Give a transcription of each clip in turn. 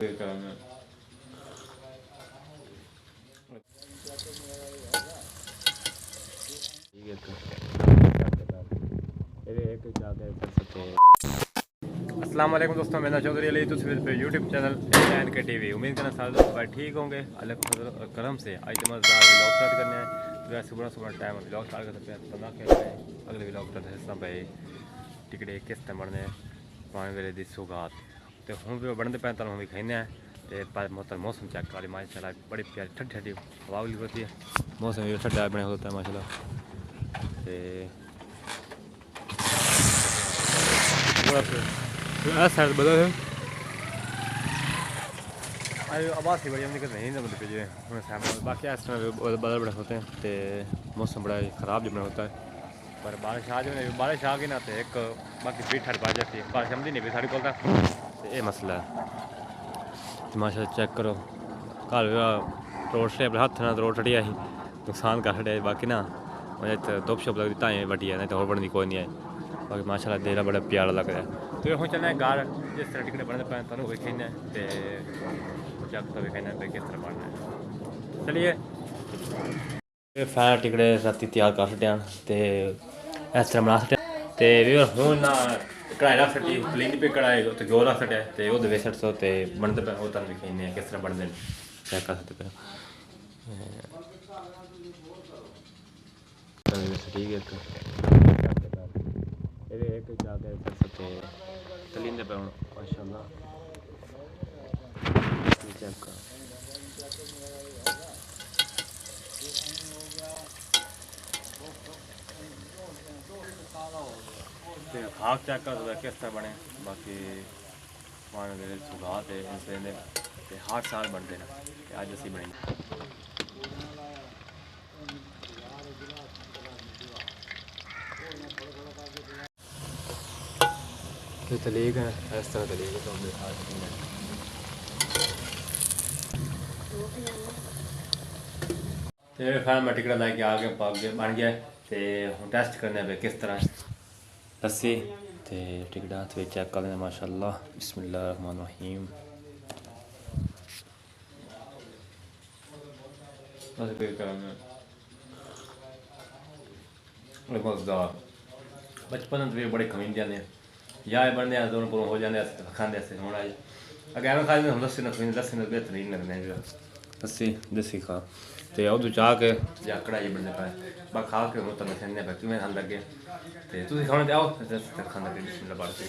अस्सलाम वालेकुम दोस्तों, मैं चौधरी अली पे यूट्यूब चैनल एन के टीवी। उम्मीद करना सारे भाई ठीक होंगे। अल्लाह के फजल और करम से आज तो मज़ेदार व्लॉग स्टार्ट करने हैं। तो सुबह सुबह टाइम व्लॉग स्टार्ट कर सकते हैं। तो ना अगले व्लॉग का हिस्सा भाई टिकटे किस तरह बनने पानी वेले दी सौगात तो हूँ भी बनते पे तो भी खाने हैं। तो मतलब मौसम चेक कर माशाल्लाह बड़ी प्यारी ठंडी ठंडी हवा भी होती है। मौसम भी ठंडा बने होता है माशाल्लाह। साइड बदल है आवाज़ ही बड़ी निकल नहीं मतलब जो बाकी इस तरह बदल बड़े होते हैं। तो मौसम बड़ा ख़राब जो बना होता है। पर बारिश आ जाए बारिश आ गई ना तो एक बाकी स्पीड ठंड पा जाती है। बारिश आती नहीं भी साढ़े को ये मसला है। माशा चेक करो घर रोड से अपने हथ ना रोड चढ़ी ही नुकसान कर छड़िया। बाकी ना मुझे धुप शुप लगती तां वड्डी है नहीं तो होर बनती कोई नहीं है। बाकी माशाल्लाह देना बड़ा प्यारा लग रहा है। तो हम चलना है घर जिस तरह टिकट बनते पे तुम भी खेलना है तो जब तो भी खेलना है किस तरह बनना है। चलिए फैन टिकट राती तैयार कर छड़िया तो इस तरह बना छड़िया। तो हूँ ना कढ़ाई रख सकती क्लीन पे कढ़ाई तो घ्यो रख सकते तो वो वे सट सौ तो बनते पे वो तुम भी खेलने किस तरह बनते हैं चेक कर सकते पे। ठीक है एक जाके कर सकते तलींदे पे माशाल्लाह चेक कर खाक चेक कर किस तरह बने। बाकी पानी मेरे सुगात है हर साल बनते हैं अज असी बने तलीक है इस तरह तलीक तो खैर मैं टिकट लैके आ गया पग बन गया। तो हम टेस्ट करने पे किस तरह दसी तो टिकट हाथ में चेक कर लेना माशाल्लाह। बिस्मिल्लाहिर्रहमानिर्रहीम। मज़ेदार बचपन में बड़े खमीन जाने या बनने दोनों पूरा हो जाने खाने हूँ आज अगर मैं खा हम लस्सी ना खमीन लस्सी बेहतरीन लगने लस्सी देसी खा तो उधर चाह के या कढ़ाई बनने पाए बस खा के तो मैं खाने पे किमें खान लगे तो खाने आओ खाने बिस्मिल्लाह पढ़ के।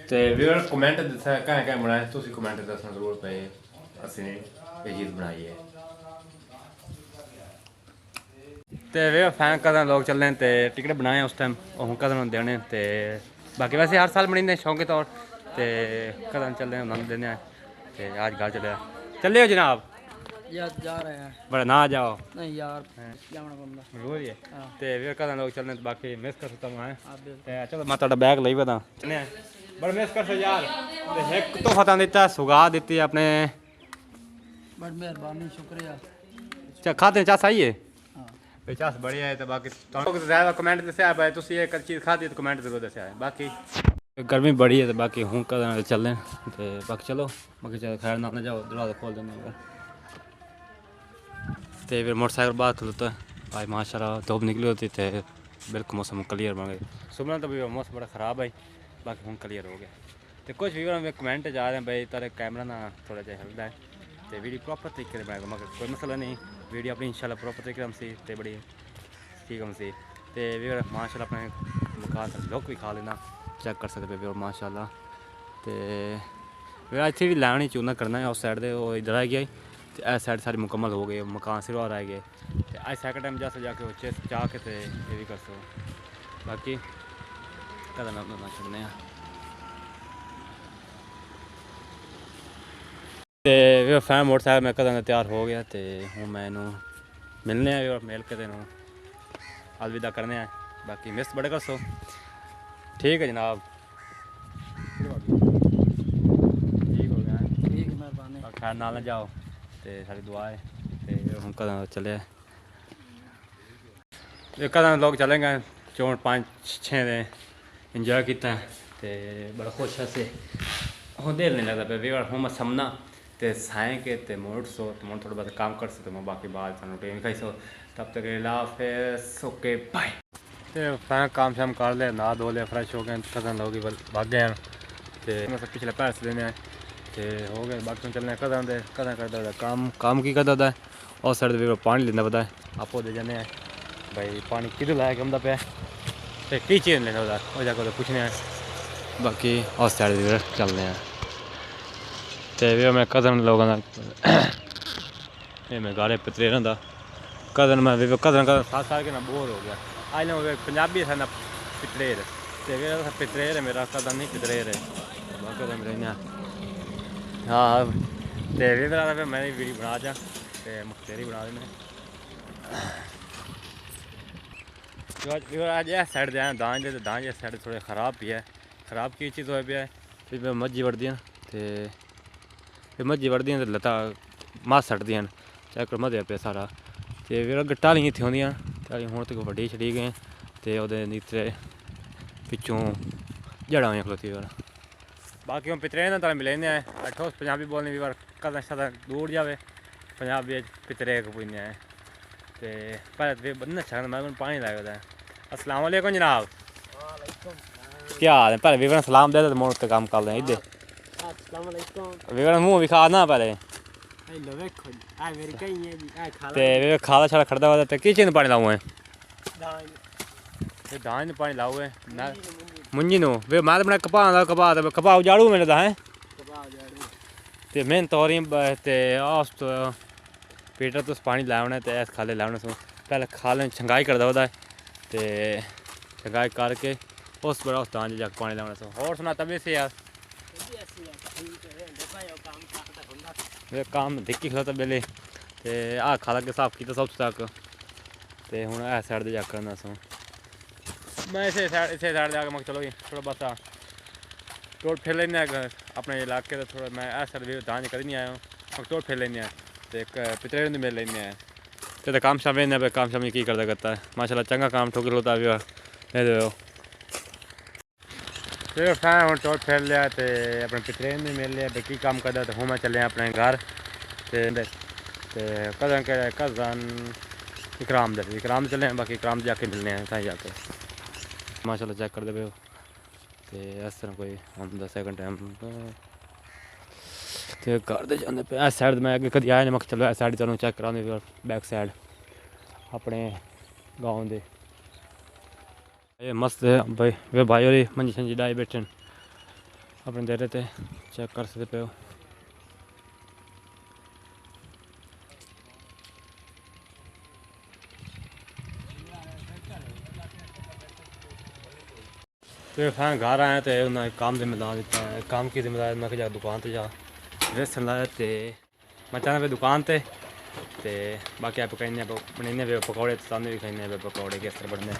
तो व्यूअर कमेंट दसा क्या बनाए तुम कमेंट दसना जरूर पे असी ये चीज़ बनाई है। तो वे फैन कदम लोग चलने तो टिकट बनाए उस टाइम हूँ कदम देने तो बाकी वैसे हर साल बनी शौक तौर तो कदम चलने नंद देने तो आज घर चले चले हो जनाब यार जा रहे हैं बड़ा ना जाओ नहीं यार रोज है तो वे कदम लोग चलने तो बाकी मिस कर सकता हूँ चलो मैं थोड़ा बैग ली बता बड़ा मिस कर यार एक तोहफा तो दिता सुगा दी अपने बड़ी मेहरबानी शुक्रिया खाते चाह सही है चास बढ़िया है। तो बाकी ज़्यादा कमेंट दस्या भाई तुम एक चीज़ खाती तो कमेंट जरूर दस्या है। बाकी गर्मी बड़ी है तो बाकी हूँ कदम चल रहे तो बाकी चलो बाकी चलो खैर ना जाओ दरवाजा खोल देने तो फिर मोटरसाइकिल बाहर खलोता भाई माशाल्लाह धूप निकली होती तो बिल्कुल मौसम क्लियर बन गया। सुबह तो भी मौसम बड़ा ख़राब है बाकी हूँ क्लियर हो गया। तो कुछ भी कमेंट जा रहे हैं भाई तेरे कैमरा ना थोड़ा जहा हिलता है तो वीडियो प्रॉपर तरीके से बनाएगा मगर कोई मसला नहीं वीडियो अपनी इंशाल्लाह प्रॉपर तरीके हम सी तो बड़ी ठीक हम सी तो माशाल्लाह अपने मकान लुक भी खा लेना चेक कर सकते पे माशाल्लाह। तो इतने भी लैन ही चूना करना है उस साइड से वो इधर आ गया तो इस साइड सारी मुकम्मल हो गई मकान सिर्फ रह गए तो अज सैकेंड टाइम जैसे जाके उच्चे चाह के तो ये भी कर सको बाकी कदम अपना छड़ने तो फैन मोटरसाइकिल मैं कदम तैयार हो गया तो हूँ मैं मिलने और मिल के तेन अलविदा करने हैं। बाकी मिस बड़े कर सो ठीक है जनाब ठीक हो गया ठीक मेहरबानी खैर ना जाओ तो सारी दुआ है तो हम कदम चले कदम लोग चलेंगे 4-5-6 दिन इंजॉय किया तो बड़ा खुश है से हूँ देर नहीं लगता पे वीवर हूँ मैं समना तो साए के ते मोड़ सो तो मोड़ थोड़ा बहुत काम कर सो तो मैं बाकी बाद रोटी खाई सो तब तक हाफिज़ ओके बाय। तो फैन काम शाम कर लिया नहा धो लिया फ्रैश हो गए कदम लोग भाग गए हैं तो मैं सब पिछले पैसे देने हैं तो हो गए बाकी चलने कदम दे कदम करता काम की करता है और साइड वीवर पानी लेना पता है आपो दे जाने हैं भाई पानी किधर लाया कमदा पे तो की चीज़ लेना होता वो जाकर तो पूछने हैं बाकी उस साइड वीवर चलने हैं तो वीवर मैं कदम लोगों ये मैं गारे पतरे रहा कदम मैं कदम साथ साथ के ना बोर हो गया आज ना पंजाबी था ना पितरेर तो पितरेर है मेरा कदम नहीं पितरेर है कदम रहना हाँ तो वीवर मैं वीडियो बना जा तो मुख्तेरी बना देना आज यह साइड दे दांज दे दांज साइड थोड़े ख़राब भी है ख़राब की चीज़ हो है फिर मज्जी वड़दियाँ तो मज्जी वड़दियाँ तो लत्ता मास सटदियाँ चेक कर मजे पे सारा तो फिर अगर टालियां इतनी होंदियां टालियां हूँ तो वड्डी छड़ी गए तो वो नीचे पिछों जड़ा हुई खलोती फिर बाकी हम पितरे ना ताल मिले ठोस पंजाबी बोलने भी बार कदा शदा दूर जावे पंजाबी पितरे को पुजने हैं तो पहले बंदा छन मैं पानी लाया है अस्सलाम वालेकुम जनाब क्या हाल है पहले विवरण सलाम दे तो मोड़ काम कर लें इधर विवरण मुँह भी खा ना पहले ते खादा छड़ा खड़दा हुआ तो किस चीज़ पानी लाऊं है दान पानी लाओ है मुंजी नो वे मैं तो बना कपा उजाड़ू मेरे दा है ते मैं तौरी ते आस तो पीटर तुस पानी लाना ते ऐस खाले लाने सो पहले खाले छंगाई करदा होता है ते छंगाई करके उस बड़ा उस दान जाके पानी लाना सो और सुना तबे से यार वे काम दिक्की खलोता बेले ते आ खाला के साफ किया सब तक ते हुन ऐ साइड दे जाके करना सो मैं इसे साइड जाके मैं चलो थोड़ा बस तोड़ फिर लेने अपने इलाके का थोड़ा मैं ऐसा भी दान कर नहीं आया हूँ तोड़ फिर लेने तो एक पितरे मिल लेने तो काम शाम लेने काम शाम की करता है माशाल्लाह चंगा काम ठोकर होता भी ले दो फिर फैन हूँ तोड़ फिर लिया तो अपने पितरे ने मिल लिया की काम करता तो हूँ मैं चले अपने घर कदम के कजन इकराम चले बाकी इकराम जाके मिलने हैं कहीं जाके माशाल्लाह चेक कर दे पे तो इस तरह कोई हम 10 सेकंड टाइम तो घर दे जाने पे इस साइड मैं अगे कभी आया नहीं मैं चलो इस साइड चलो चेक करा बैक साइड अपने गाँव दे ये मस्त है भाई वे भाई और मंजी शंजी डाई बैठे अपने दे रहे थे चेक कर सकते पे तो फैन घर आए तो उन्हें काम जिम्मेदार दिता है काम की जिम्मेदारी मैं जा दुकान पर जा रेसन लाया तो मैं चाहना पे दुकान ते बाकी आप कहीं बनाने पे पकौड़े सामने भी खाने पे पकौड़े किस तरह बढ़ने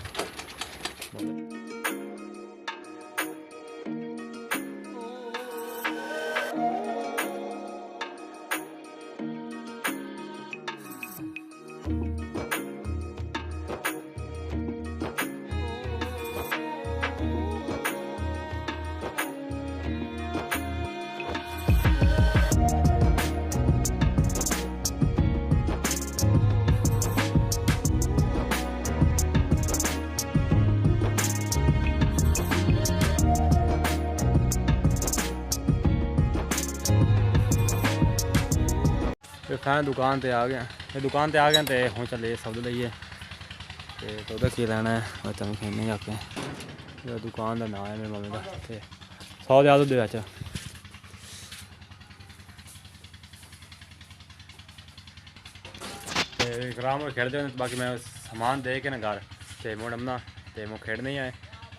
फिर फैन दुकान पे आ गया फिर दुकान पे आ गया तो हूँ चले सौदा लइए तो उधर की लैना है और तुम खेलने जाके दुकान का नाम है मेरी मम्मी का तो 100 याद दे अच्छा ग्राम में खेलते हैं बाकी मैं सामान दे के ना घर तो मोड़ अपना तो वो खेलने ही आए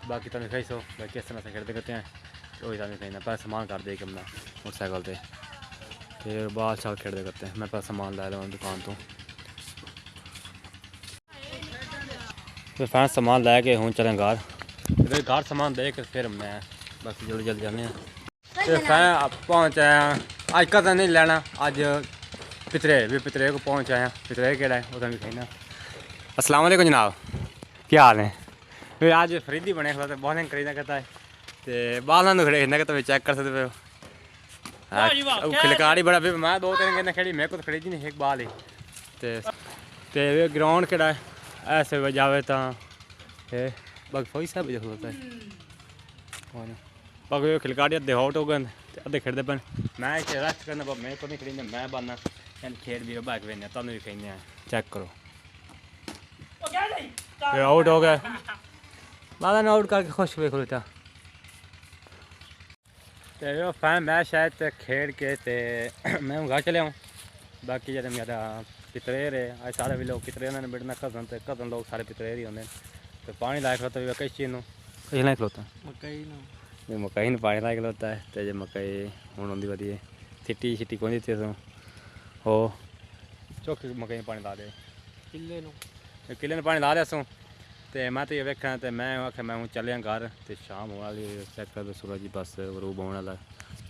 बाकी तुम खाई सो बाकी किस तरह से खेलते करते हैं तो वही तुम कहना पहले सामान कर दे के अपना मोटरसाइकिल पर फिर बाद शाल खेलते करते हैं मैं पहले सामान लै लूँ दुकान तो फिर फैन सामान लैके हूँ चलें घर घर सामान दे के फिर मैं बाकी जल्दी जल्दी जाने तो फैन पहुँच आया अज कदा नहीं लेना अज पितरे को पहुँच आया पितरे केड़ा है वो भी कहना अस्सलाम वालेकुम जनाब क्या हाल है फिर आज फरीदी बने खड़ा बहुत खरीदना करता है तो बाल खड़े खरीदना करता चेक कर सकते पे खिलकारी बड़ा भी मैं 2-3 गेंद खेली मेरे को तो खरीदी नहीं एक बाल ही ते ग्राउंड केड़ा ऐसे जावे तो बाकी फौजी साहब भी होता है बाकी खिलकारी अद्धे आउट हो गए अद्धे खेलते पे मैं रेस्ट करना मेरे को नहीं खरीदना मैं बनना खेल भी बाइक वेने तुम भी खेलने चेक करो आउट हो गए बाद आउट करके खुश वेख लो तो फैन मैं शायद खेल के ते मैं घर चले आऊँ बाकी जब मेरा पितरेर है आज सारे भी लोग पितरेर ने बैठना कजन लोग सारे पितरेर ही होंगे तो पानी लायक होता है किस चीज़ किस लायक होता है मकई ने पानी लायक होता है तो जो मकई हूँ आँदी वधिए सिटी शिटी कौन दी हो चौकी मकई पानी ला दे किले ने पानी ला दिया सूँ तो मैं तो ये वेखा तो मैं आख्या मैं हूँ चलिया घर तो शाम होने वाली चेक कर सूरज बस गरूब होने वाला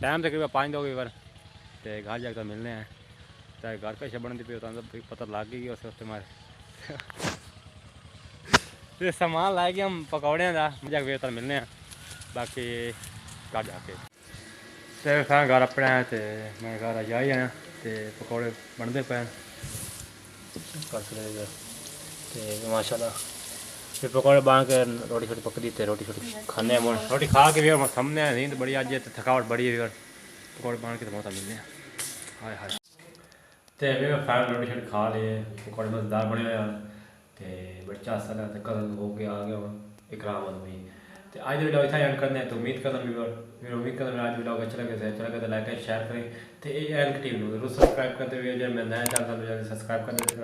टाइम तकरीबन 5 2 बार तो घर जाकर मिलने हैं तो घर का छबन दी पे पता लग गई उस वक्त मारे तो सामान ला के हम पकौड़े का जाकर वेतर मिलने हैं बाकी घर जाके तो फिर घर अपने तो मैं घर जाई आया तो पकौड़े बनते पे तो माशाल्लाह फिर पकौड़े बन के रोटी छोटी पकदी थे रोटी छोटी खाने रोटी खा के भी सामने नींद बड़ी अज थकावट बड़ी है पकौड़े बन के तो बहुत मिलने हाय हाय तो फैन रोटी छोटी खा लिए पकौड़े मजेदार बने हुए तो बच्चा असल है कल हो गया आ गया इकराम आदमी तो आज वीडियो इतना एंड करते हैं तो उम्मीद करता मेरी उम्मीद करता आज वीडियो अच्छा लगे तो लाइक करें शेयर करें तो ये एंड टीम जरूर सब्सक्राइब करते हुए जब मैं नया चैनल सब्सक्राइब कर देते